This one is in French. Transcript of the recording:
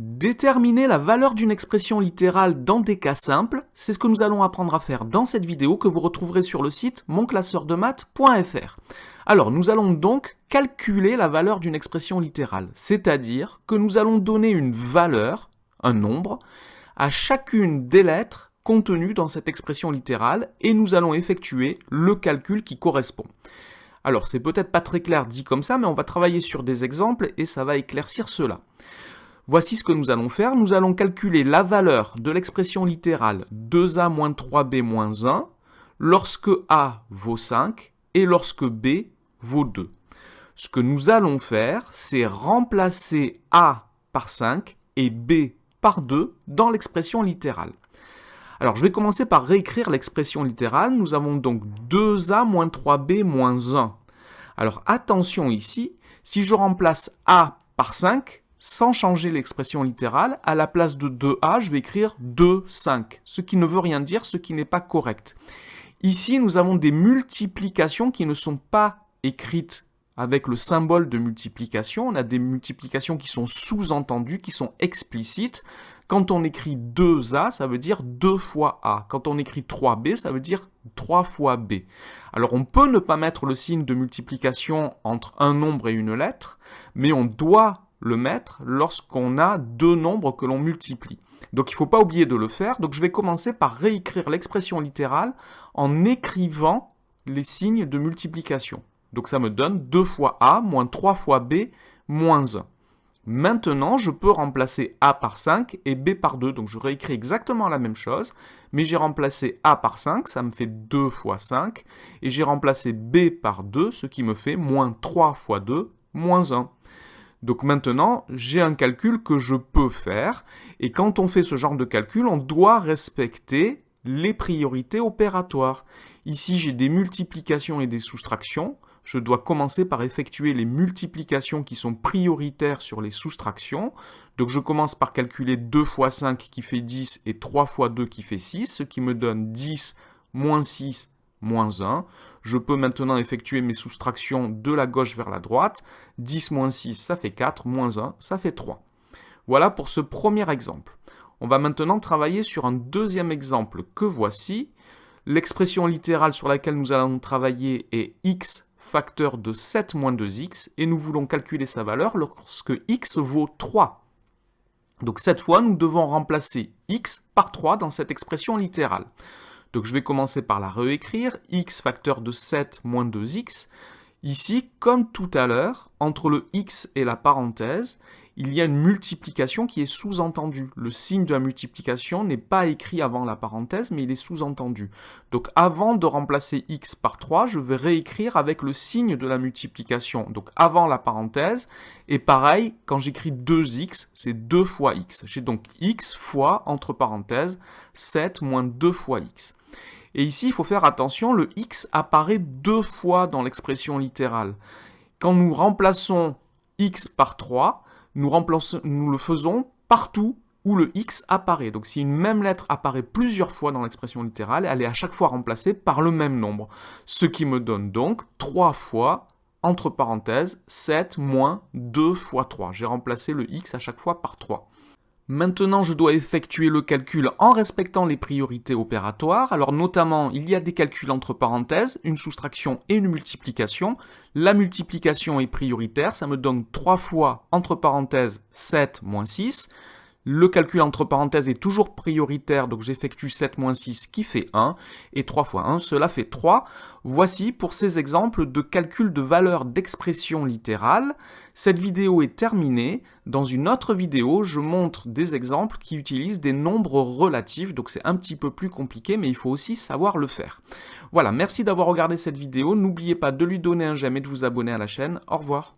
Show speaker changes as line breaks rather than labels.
Déterminer la valeur d'une expression littérale dans des cas simples, c'est ce que nous allons apprendre à faire dans cette vidéo que vous retrouverez sur le site monclasseurdemaths.fr. Alors, nous allons donc calculer la valeur d'une expression littérale, c'est-à-dire que nous allons donner une valeur, un nombre, à chacune des lettres contenues dans cette expression littérale et nous allons effectuer le calcul qui correspond. Alors, c'est peut-être pas très clair dit comme ça, mais on va travailler sur des exemples et ça va éclaircir cela. Voici ce que nous allons faire. Nous allons calculer la valeur de l'expression littérale 2a moins 3b moins 1 lorsque a vaut 5 et lorsque b vaut 2. Ce que nous allons faire, c'est remplacer a par 5 et b par 2 dans l'expression littérale. Alors, je vais commencer par réécrire l'expression littérale. Nous avons donc 2a moins 3b moins 1. Alors, attention ici, si je remplace a par 5, sans changer l'expression littérale, à la place de 2a, je vais écrire 2, 5, ce qui ne veut rien dire, ce qui n'est pas correct. Ici, nous avons des multiplications qui ne sont pas écrites avec le symbole de multiplication. On a des multiplications qui sont sous-entendues, qui sont explicites. Quand on écrit 2a, ça veut dire 2 fois a. Quand on écrit 3b, ça veut dire 3 fois b. Alors, on peut ne pas mettre le signe de multiplication entre un nombre et une lettre, mais on doit le mettre lorsqu'on a deux nombres que l'on multiplie. Donc il ne faut pas oublier de le faire. Donc je vais commencer par réécrire l'expression littérale en écrivant les signes de multiplication. Donc ça me donne 2 fois a moins 3 fois b moins 1. Maintenant, je peux remplacer a par 5 et b par 2. Donc je réécris exactement la même chose, mais j'ai remplacé a par 5, ça me fait 2 fois 5, et j'ai remplacé b par 2, ce qui me fait moins 3 fois 2, moins 1. Donc maintenant, j'ai un calcul que je peux faire, et quand on fait ce genre de calcul, on doit respecter les priorités opératoires. Ici, j'ai des multiplications et des soustractions. Je dois commencer par effectuer les multiplications qui sont prioritaires sur les soustractions. Donc je commence par calculer 2 fois 5 qui fait 10 et 3 fois 2 qui fait 6, ce qui me donne 10 moins 6 moins 1. Je peux maintenant effectuer mes soustractions de la gauche vers la droite. 10 moins 6, ça fait 4, moins 1, ça fait 3. Voilà pour ce premier exemple. On va maintenant travailler sur un deuxième exemple que voici. L'expression littérale sur laquelle nous allons travailler est x facteur de 7 moins 2x et nous voulons calculer sa valeur lorsque x vaut 3. Donc cette fois, nous devons remplacer x par 3 dans cette expression littérale. Donc je vais commencer par la réécrire, x facteur de 7 moins 2x. Ici, comme tout à l'heure, entre le x et la parenthèse, il y a une multiplication qui est sous-entendue. Le signe de la multiplication n'est pas écrit avant la parenthèse, mais il est sous-entendu. Donc avant de remplacer x par 3, je vais réécrire avec le signe de la multiplication, donc avant la parenthèse. Et pareil, quand j'écris 2x, c'est 2 fois x. J'ai donc x fois, entre parenthèses, 7 moins 2 fois x. Et ici, il faut faire attention, le x apparaît deux fois dans l'expression littérale. Quand nous remplaçons x par 3, nous le faisons partout où le x apparaît. Donc si une même lettre apparaît plusieurs fois dans l'expression littérale, elle est à chaque fois remplacée par le même nombre. Ce qui me donne donc 3 fois, entre parenthèses, 7 moins 2 fois 3. J'ai remplacé le x à chaque fois par 3. Maintenant, je dois effectuer le calcul en respectant les priorités opératoires. Alors notamment, il y a des calculs entre parenthèses, une soustraction et une multiplication. La multiplication est prioritaire, ça me donne 3 fois, entre parenthèses, 7 moins 6. Le calcul entre parenthèses est toujours prioritaire, donc j'effectue 7 moins 6 qui fait 1, et 3 fois 1, cela fait 3. Voici pour ces exemples de calcul de valeur d'expression littérale. Cette vidéo est terminée. Dans une autre vidéo, je montre des exemples qui utilisent des nombres relatifs, donc c'est un petit peu plus compliqué, mais il faut aussi savoir le faire. Voilà, merci d'avoir regardé cette vidéo. N'oubliez pas de lui donner un j'aime et de vous abonner à la chaîne. Au revoir.